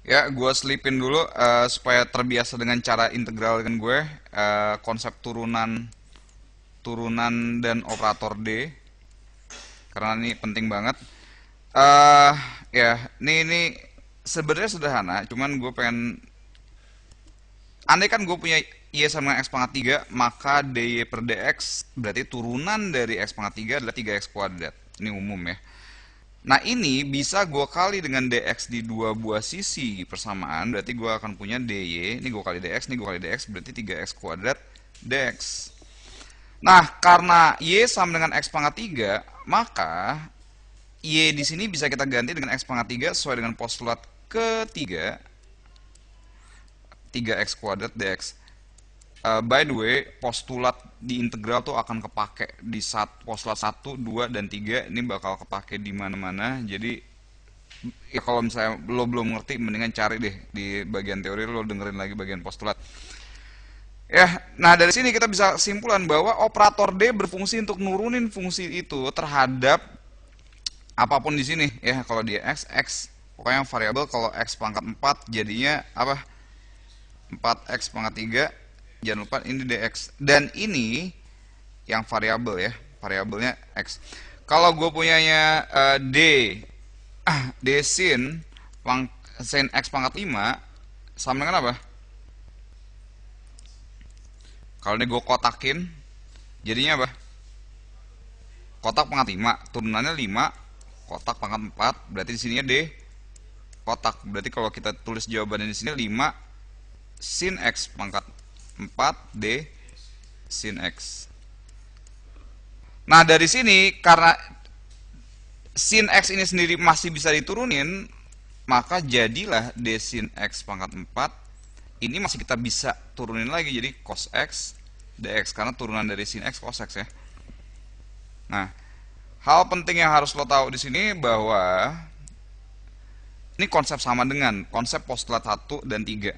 Ya, gue selipin dulu supaya terbiasa dengan cara integral dengan gue, konsep turunan turunan dan operator D, karena ini penting banget. eh Ya, ini sebenarnya sederhana, cuman gue pengen, andai kan gue punya Y sama X pangkat 3, maka dy per dx berarti turunan dari X pangkat 3 adalah 3x kuadrat. Ini umum ya. Nah, ini bisa gue kali dengan dx di dua buah sisi persamaan, berarti gue akan punya dy, ini gue kali dx, ini gue kali dx, berarti 3x kuadrat dx. Nah, karena y sama dengan x pangkat 3, maka y di sini bisa kita ganti dengan x pangkat 3 sesuai dengan postulat ketiga, 3x kuadrat dx. By the way, postulat di integral tuh akan kepake di postulat 1, 2, dan 3. Ini bakal kepake di mana-mana. Jadi, ya kalau misalnya lo belum ngerti, mendingan cari deh di bagian teori, lo dengerin lagi bagian postulat. Ya, nah dari sini kita bisa simpulan bahwa operator D berfungsi untuk nurunin fungsi itu terhadap apapun di sini ya. Kalau dia x pokoknya variabel, kalau x pangkat 4 jadinya apa? 4x pangkat 3, jangan lupa ini dx, dan ini yang variabel ya, variabelnya x. Kalau gue punyanya d d sin x pangkat 5 sama dengan apa? Kalau ini gue kotakin jadinya apa? Kotak pangkat 5 turunannya 5, kotak pangkat 4, berarti di sininya d kotak. Berarti kalau kita tulis jawabannya di sini 5 sin x pangkat 4 d sin x. Nah, dari sini karena sin x ini sendiri masih bisa diturunin, maka jadilah d sin x pangkat 4 ini masih kita bisa turunin lagi jadi cos x dx, karena turunan dari sin x cos x ya. Nah, hal penting yang harus lo tahu di sini bahwa ini konsep sama dengan konsep postulat 1 dan 3.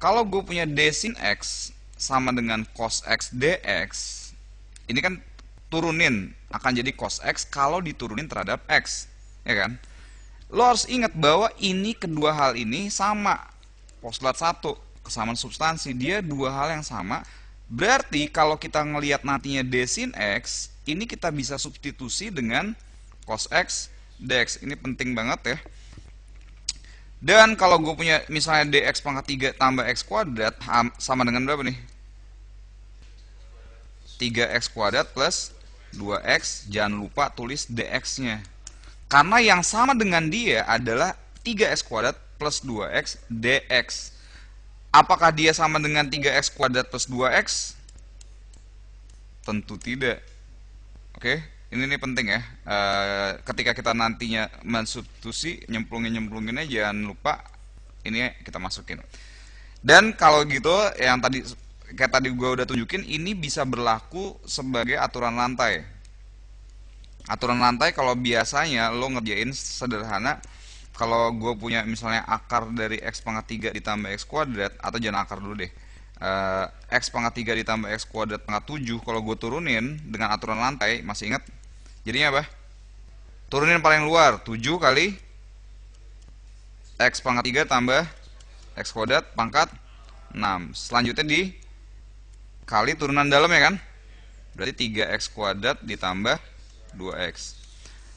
Kalau gue punya d sin x sama dengan cos x dx, ini kan turunin akan jadi cos x kalau diturunin terhadap x, ya kan? Lo harus ingat bahwa ini kedua hal ini sama. Postulat 1, kesamaan substansi, dia dua hal yang sama. Berarti kalau kita ngelihat nantinya d sin x, ini kita bisa substitusi dengan cos x dx. Ini penting banget ya. Dan kalau gue punya misalnya dx pangkat 3 tambah x kuadrat sama dengan berapa nih? 3x kuadrat plus 2x, jangan lupa tulis dx-nya. Karena yang sama dengan dia adalah 3x kuadrat plus 2x dx. Apakah dia sama dengan 3x kuadrat plus 2x? Tentu tidak. Oke, ini penting ya. Ketika kita nantinya mensubstitusi, nyemplungin aja, jangan lupa ini kita masukin. Dan kalau gitu, yang tadi kayak tadi gue udah tunjukin, ini bisa berlaku sebagai aturan lantai. Aturan lantai kalau biasanya lo ngerjain sederhana, kalau gue punya misalnya akar dari x pangkat 3 ditambah x kuadrat, atau jangan akar dulu deh, x pangkat 3 ditambah x kuadrat pangkat 7, kalau gue turunin dengan aturan lantai, masih ingat jadinya apa? Turunin paling luar, 7 kali x pangkat 3 tambah x kuadrat pangkat 6. Selanjutnya dikali turunan dalam ya kan? Berarti 3x kuadrat ditambah 2x.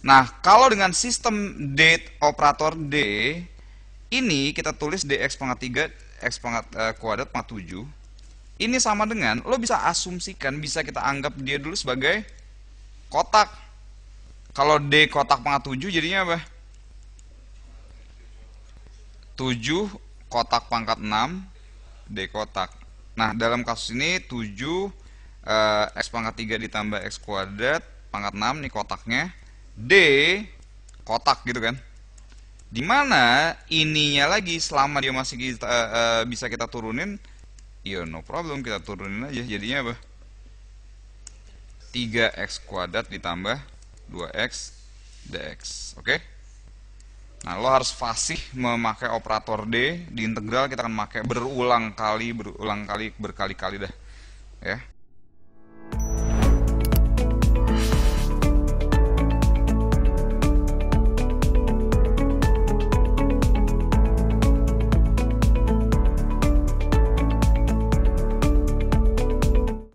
Nah, kalau dengan sistem operator D, ini kita tulis dx pangkat 3 x pangkat kuadrat pangkat 7. Ini sama dengan, lo bisa asumsikan, bisa kita anggap dia dulu sebagai kotak. Kalau D kotak pangkat 7 jadinya apa? 7 kotak pangkat 6 D kotak. Nah, dalam kasus ini 7 x pangkat 3 ditambah x kuadrat pangkat 6, nih kotaknya. D kotak gitu kan. Dimana ininya lagi selama dia masih bisa kita turunin, ya no problem, kita turunin aja. Jadinya apa? 3x kuadrat ditambah 2x dx. Oke? Nah, lo harus fasih memakai operator D. Di integral kita akan pakai berulang kali berkali-kali dah. Ya.